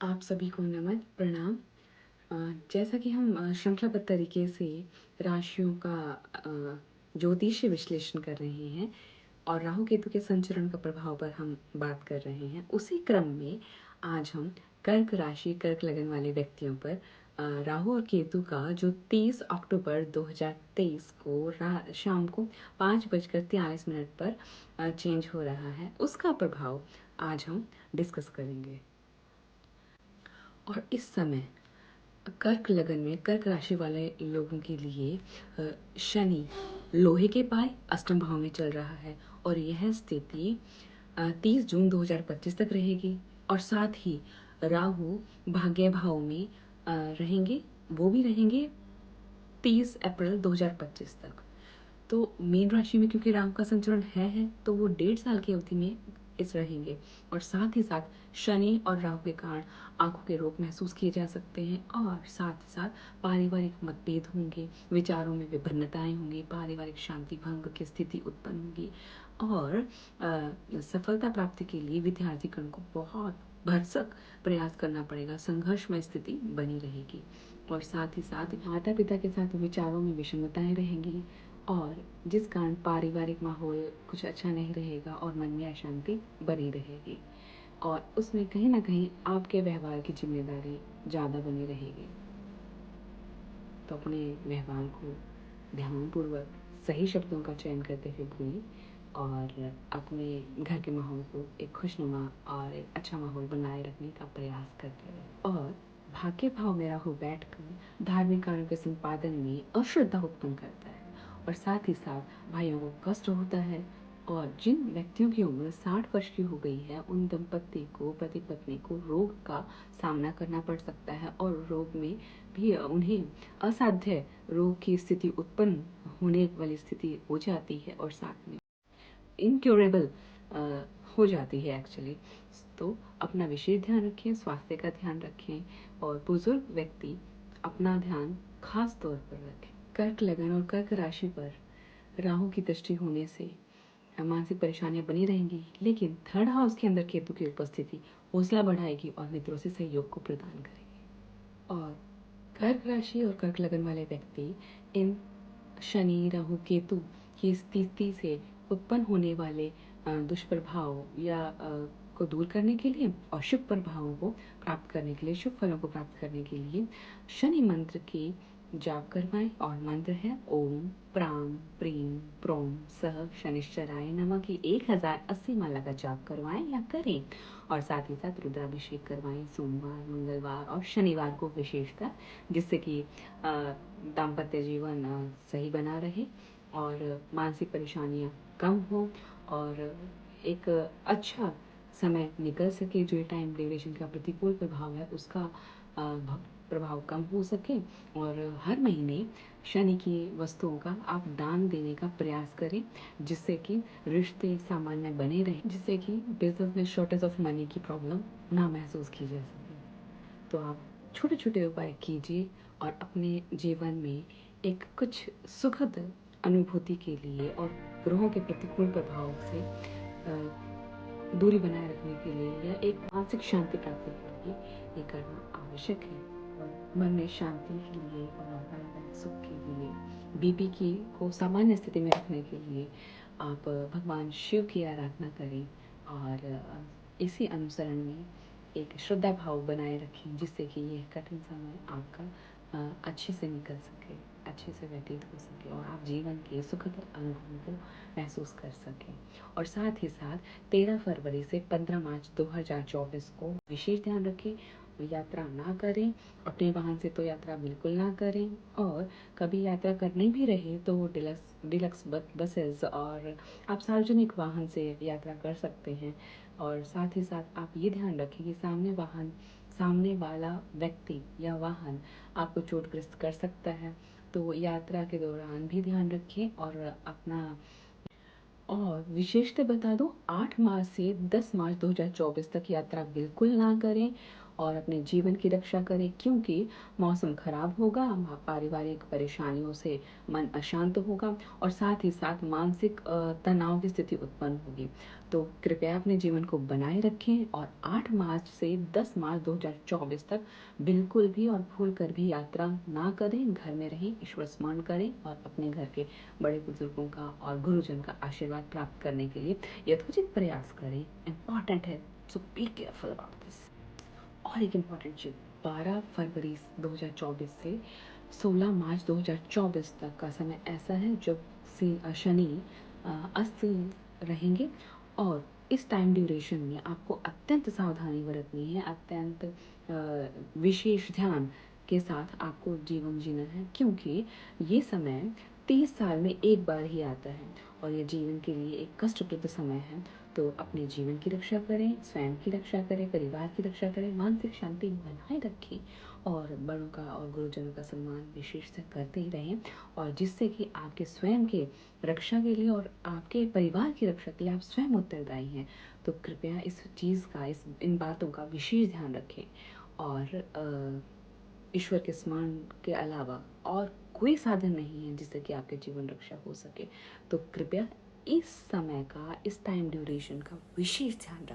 आप सभी को नमन प्रणाम। जैसा कि हम श्रृंखलाबद्ध तरीके से राशियों का ज्योतिषीय विश्लेषण कर रहे हैं और राहु केतु के संचरण का प्रभाव पर हम बात कर रहे हैं, उसी क्रम में आज हम कर्क राशि कर्क लगन वाले व्यक्तियों पर राहु और केतु का जो 30 अक्टूबर 2023 को शाम को 5:43 पर चेंज हो रहा है, उसका प्रभाव आज हम डिस्कस करेंगे। और इस समय कर्क लगन में कर्क राशि वाले लोगों के लिए शनि लोहे के पाए अष्टम भाव में चल रहा है और यह स्थिति 30 जून 2025 तक रहेगी। और साथ ही राहु भाग्य भाव में रहेंगे, वो भी रहेंगे 30 अप्रैल 2025 तक। तो मीन राशि में क्योंकि राहु का संचरण है तो वो 1.5 साल की अवधि में इस रहेंगे। और साथ ही साथ शनि और राहु के कारण आंखों के रोग महसूस किए जा सकते हैं और साथ ही साथ पारिवारिक मतभेद होंगे, विचारों में विभिन्नताएं होंगी, पारिवारिक शांति भंग की स्थिति उत्पन्न होगी और सफलता प्राप्ति के लिए विद्यार्थी गण को बहुत भरसक प्रयास करना पड़ेगा, संघर्षमय स्थिति बनी रहेगी। और साथ ही साथ माता पिता के साथ विचारों में विषमताएं रहेंगी और जिस कारण पारिवारिक माहौल कुछ अच्छा नहीं रहेगा और मन में अशांति बनी रहेगी और उसमें कहीं ना कहीं आपके व्यवहार की जिम्मेदारी ज़्यादा बनी रहेगी। तो अपने व्यवहार को ध्यानपूर्वक सही शब्दों का चयन करते हुए बोलें और अपने घर के माहौल को एक खुशनुमा और एक अच्छा माहौल बनाए रखने का प्रयास करते रहें। और भाग्य भाव में राहु बैठकर धार्मिक कार्यों के संपादन में अश्रद्धा उत्पन्न करता है और साथ ही साथ भाइयों को कष्ट होता है। और जिन व्यक्तियों की उम्र 60 वर्ष की हो गई है, उन दंपति को, पति पत्नी को रोग का सामना करना पड़ सकता है और रोग में भी उन्हें असाध्य रोग की स्थिति उत्पन्न होने वाली स्थिति हो जाती है और साथ में इनक्योरेबल हो जाती है एक्चुअली। तो अपना विशेष ध्यान रखें, स्वास्थ्य का ध्यान रखें और बुजुर्ग व्यक्ति अपना ध्यान खास तौर पर रखें। कर्क लगन और कर्क राशि पर राहु की दृष्टि होने से मानसिक परेशानियां बनी रहेंगी, लेकिन थर्ड हाउस के अंदर केतु की उपस्थिति हौसला बढ़ाएगी और मित्रों से सहयोग को प्रदान करेगी। और कर्क राशि और कर्क लगन वाले व्यक्ति इन शनि राहु केतु की स्थिति से उत्पन्न होने वाले दुष्प्रभाव या को दूर करने के लिए और शुभ प्रभावों को प्राप्त करने के लिए, शुभ फलों को प्राप्त करने के लिए शनि मंत्र की जाप करवाएं और मंत्र है ओम प्राम प्रीम प्रोम सह शनिश्चराय नमः की 1080 माला का जाप करवाएं या करें। और साथ ही साथ रुद्राभिषेक करवाएं सोमवार, मंगलवार और शनिवार को विशेषकर, जिससे कि दाम्पत्य जीवन सही बना रहे और मानसिक परेशानियां कम हो और एक अच्छा समय निकल सके। जो ये टाइम ड्यूरेशन का प्रतिकूल प्रभाव है उसका प्रभाव कम हो सके। और हर महीने शनि की वस्तुओं का आप दान देने का प्रयास करें, जिससे कि रिश्ते सामान्य बने रहें, जिससे कि बिजनेस में शॉर्टेज ऑफ मनी की प्रॉब्लम ना महसूस की जा सके। तो आप छोटे छोटे उपाय कीजिए और अपने जीवन में एक कुछ सुखद अनुभूति के लिए और ग्रहों के प्रतिकूल प्रभाव से दूरी बनाए रखने के लिए या एक मानसिक शांति प्राप्ति के लिए ये करना आवश्यक है। और मन में शांति के लिए और पारिवारिक सुख के लिए, बीपी की को सामान्य स्थिति में रखने के लिए आप भगवान शिव की आराधना करें और इसी अनुसरण में एक श्रद्धा भाव बनाए रखें, जिससे कि ये कठिन समय आपका अच्छे से निकल सके, अच्छे से व्यतीत हो सके और आप जीवन के सुखद अनुभव को महसूस कर सकें। और साथ ही साथ 13 फरवरी से 15 मार्च 2024 को विशेष ध्यान रखें, यात्रा ना करें, अपने वाहन से तो यात्रा बिल्कुल ना करें और कभी यात्रा करनी भी रहे तो डिलक्स बसेस और आप सार्वजनिक वाहन से यात्रा कर सकते हैं। और साथ ही साथ आप ये ध्यान रखें कि सामने वाला व्यक्ति या वाहन आपको चोटग्रस्त कर सकता है, तो यात्रा के दौरान भी ध्यान रखें। और विशेषता बता दूं, 8 मार्च से 10 मार्च 2024 तक यात्रा बिल्कुल ना करें और अपने जीवन की रक्षा करें, क्योंकि मौसम खराब होगा, पारिवारिक परेशानियों से मन अशांत होगा और साथ ही साथ मानसिक तनाव की स्थिति उत्पन्न होगी। तो कृपया अपने जीवन को बनाए रखें और 8 मार्च से 10 मार्च 2024 तक बिल्कुल भी और भूल कर भी यात्रा ना करें, घर में रहें, ईश्वर स्मरण करें और अपने घर के बड़े बुजुर्गों का और गुरुजन का आशीर्वाद प्राप्त करने के लिए यथोचित प्रयास करें। इम्पॉर्टेंट है, सो बी केयरफुल अबाउट दिस। और एक इम्पॉर्टेंट चीज़, 12 फरवरी 2024 से 16 मार्च 2024 तक का समय ऐसा है जब शनि अस्त रहेंगे और इस टाइम ड्यूरेशन में आपको अत्यंत सावधानी बरतनी है, अत्यंत विशेष ध्यान के साथ आपको जीवन जीना है, क्योंकि ये समय 30 साल में एक बार ही आता है और ये जीवन के लिए एक कष्टप्रद समय है। तो अपने जीवन की रक्षा करें, स्वयं की रक्षा करें, परिवार की रक्षा करें, मानसिक शांति बनाए रखें और बड़ों का और गुरुजनों का सम्मान विशेष से करते ही रहें, और जिससे कि आपके स्वयं के रक्षा के लिए और आपके परिवार की रक्षा के लिए आप स्वयं उत्तरदायी हैं। तो कृपया इस चीज़ का, इन बातों का विशेष ध्यान रखें और ईश्वर के स्मरण के अलावा और कोई साधन नहीं है जिससे कि आपके जीवन रक्षा हो सके। तो कृपया इस समय का, इस टाइम ड्यूरेशन का विशेष ध्यान रखें।